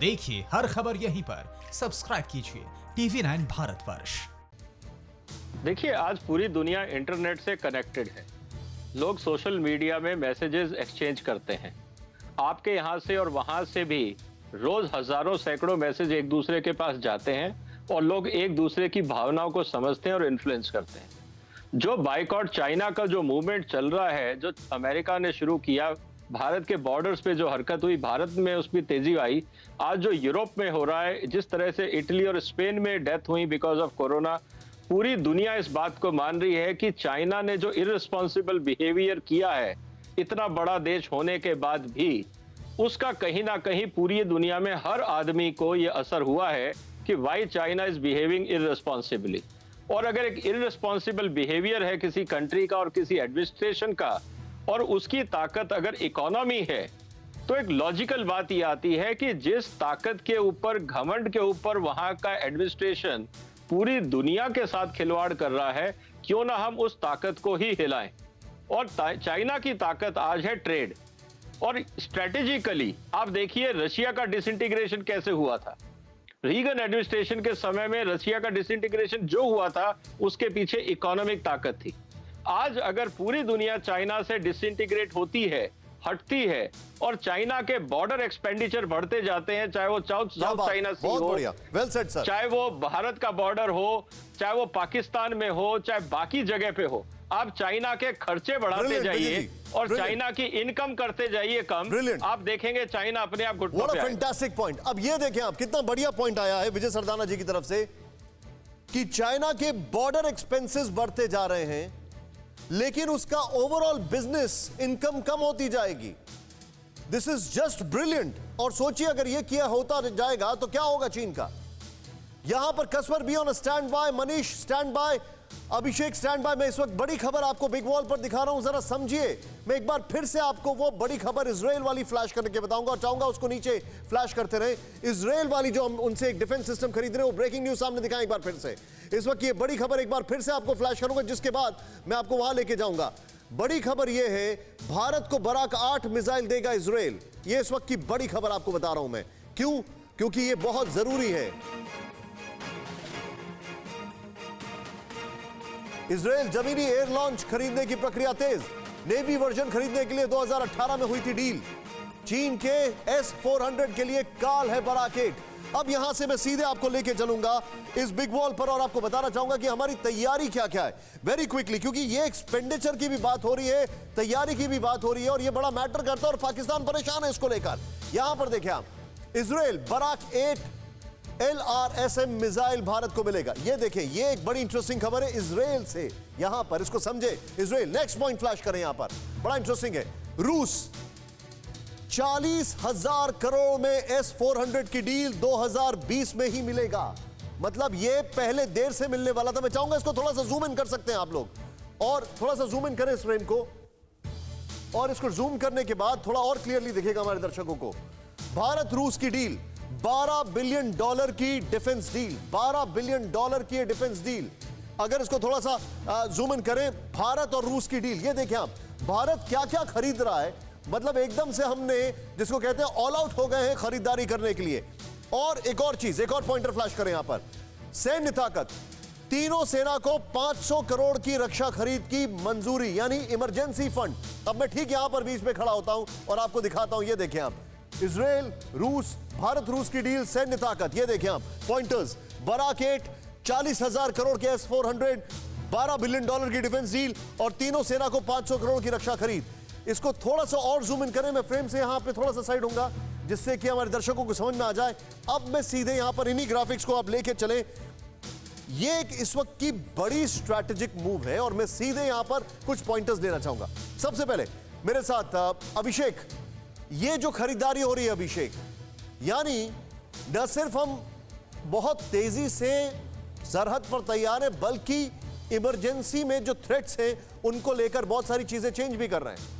देखिए हर खबर यहीं पर, सब्सक्राइब कीजिए TV9 भारतवर्ष। देखिए, आज पूरी दुनिया इंटरनेट से कनेक्टेड है। लोग सोशल मीडिया में मैसेजेस एक्सचेंज करते हैं। आपके यहाँ से और वहाँ से भी रोज हजारों सैकड़ों मैसेज एक दूसरे के पास जाते हैं और लोग एक दूसरे की भावनाओं को समझते हैं और इन्फ्लुएंस करते हैं। जो बाइकॉट चाइना का जो मूवमेंट चल रहा है, जो अमेरिका ने शुरू किया, भारत के बॉर्डर्स पे जो हरकत हुई, भारत में उसमें तेजी आई, आज जो यूरोप में हो रहा है, जिस तरह से इटली और स्पेन में डेथ हुई बिकॉज ऑफ कोरोना, पूरी दुनिया इस बात को मान रही है कि चाइना ने जो इररिस्पॉन्सिबल बिहेवियर किया है, इतना बड़ा देश होने के बाद भी, उसका कहीं ना कहीं पूरी दुनिया में हर आदमी को ये असर हुआ है कि why China is behaving irresponsibly. और अगर एक इररिस्पॉन्सिबल बिहेवियर है किसी कंट्री का और किसी एडमिनिस्ट्रेशन का, और उसकी ताकत अगर इकोनॉमी है, तो एक लॉजिकल बात ये आती है कि जिस ताकत के ऊपर, घमंड के ऊपर वहां का एडमिनिस्ट्रेशन पूरी दुनिया के साथ खिलवाड़ कर रहा है, क्यों ना हम उस ताकत को ही हिलाएं। और चाइना की ताकत आज है ट्रेड। और स्ट्रेटेजिकली आप देखिए रशिया का डिसइंटीग्रेशन कैसे हुआ था। रीगन एडमिनिस्ट्रेशन के समय में रशिया का डिसइंटीग्रेशन जो हुआ था, उसके पीछे इकोनॉमिक ताकत थी। आज अगर पूरी दुनिया चाइना से डिसइंटीग्रेट होती है, हटती है, और चाइना के बॉर्डर एक्सपेंडिचर बढ़ते जाते हैं, चाहे वो साउथ चाइना सी हो, चाहे वो भारत का बॉर्डर हो, चाहे वो पाकिस्तान में हो, चाहे बाकी जगह पे हो, आप चाइना के खर्चे बढ़ाते जाइए और चाइना की इनकम करते जाइए कम, आप देखेंगे चाइना अपने आप घुटनों पे आएगा। Fantastic point. अब ये देखें आप, कितना बढ़िया पॉइंट आया है विजय सरदाना जी की तरफ से कि चाइना के बॉर्डर एक्सपेंसेस बढ़ते जा रहे हैं, लेकिन उसका ओवरऑल बिजनेस इनकम कम होती जाएगी। This is just brilliant. और सोचिए अगर यह किया होता जाएगा तो क्या होगा चीन का। यहां पर कसवर be on stand by, Manish stand by, Abhishek stand by. मैं इस वक्त बड़ी खबर आपको बिग वॉल पर दिखा रहा हूं, जरा समझिए। मैं एक बार फिर से आपको वो बड़ी खबर इजराइल वाली फ्लैश करके बताऊंगा और चाहूंगा उसको नीचे फ्लैश करते रहे। इजराइल वाली जो हम उनसे एक डिफेंस सिस्टम खरीद रहे हैं, वो ब्रेकिंग न्यूज सामने दिखाएं एक बार फिर से। इस वक्त ये बड़ी खबर एक बार फिर से आपको फ्लैश करूंगा, जिसके बाद मैं आपको वहां लेके जाऊंगा। बड़ी खबर यह है, भारत को बराक 8 मिसाइल देगा इजराइल। ये इस वक्त की बड़ी खबर आपको बता रहा हूं मैं। क्यों? क्योंकि ये बहुत जरूरी है। इजराइल जमीनी एयर लॉन्च खरीदने की प्रक्रिया तेज। नेवी वर्जन खरीदने के लिए 2018 में हुई थी डील। चीन के S-400 के लिए काल है बराक 8। अब यहां से मैं सीधे आपको लेके चलूंगा इस बिग वॉल पर और आपको बताना चाहूंगा कि हमारी तैयारी क्या क्या है वेरी क्विकली, क्योंकि ये एक्सपेंडिचर की भी बात हो रही है, तैयारी की भी बात हो रही है और ये बड़ा मैटर करता है और पाकिस्तान परेशान है इसको लेकर। यहां पर देखें आप, Israel Barak 8 LRSM missile Bharat को मिलेगा। ये देखें, ये एक बड़ी इंटरेस्टिंग खबर है इजराइल से। यहां पर इसको समझे इजराइल। नेक्स्ट पॉइंट फ्लैश करें यहां पर, बड़ा इंटरेस्टिंग है। रूस 40,000 करोड़ में S-400 की डील 2020 में ही मिलेगा। मतलब ये पहले देर से मिलने वाला था। मैं चाहूंगा इसको थोड़ा सा जूम इन कर सकते हैं आप लोग, और थोड़ा सा जूम इन करें इस फ्रेम को, और इसको जूम करने के बाद थोड़ा और क्लियरली दिखेगा हमारे दर्शकों को। भारत रूस की डील, $12 बिलियन की डिफेंस डील, $12 बिलियन की डिफेंस डील। अगर इसको थोड़ा सा जूम इन करें, भारत और रूस की डील, ये देखें आप, भारत क्या क्या खरीद रहा है। मतलब एकदम से हमने जिसको कहते हैं ऑल आउट हो गए हैं खरीदारी करने के लिए। और एक और चीज, एक और पॉइंटर फ्लैश करें यहां पर। सैन्य ताकत, तीनों सेना को 500 करोड़ की रक्षा खरीद की मंजूरी, यानी इमरजेंसी फंड। अब मैं ठीक यहां पर बीच में खड़ा होता हूं और आपको दिखाता हूं। ये देखें आप, इजराइल रूस, भारत रूस की डील, सैन्य ताकत, ये देखें आप पॉइंटर्स। बराक 8 40,000 करोड़ के S-400, $12 बिलियन की डिफेंस डील और तीनों सेना को 500 करोड़ की रक्षा खरीद। इसको थोड़ा सा और जूम इन करें, मैं फ्रेम से यहां पे थोड़ा सा साइड होऊंगा जिससे कि हमारे दर्शकों को समझ में आ जाए। अब मैं सीधे यहां पर इन्हीं ग्राफिक्स को आप लेके चले। ये एक इस वक्त की बड़ी स्ट्रैटेजिक मूव है और मैं सीधे यहां पर कुछ पॉइंटर्स देना चाहूंगा। सबसे पहले मेरे साथ अभिषेक, ये जो खरीदारी हो रही है अभिषेक, यानी न सिर्फ हम बहुत तेजी से सरहद पर तैयार हैं, बल्कि इमरजेंसी में जो थ्रेट्स हैं उनको लेकर बहुत सारी चीजें चेंज भी कर रहे हैं।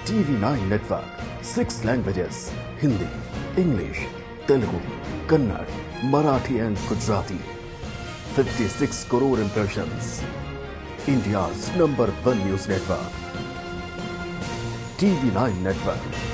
TV9 network 6 languages, Hindi, English, Telugu, Kannada, Marathi and Gujarati. 56 crore impressions. India's #1 news network. TV9 Network.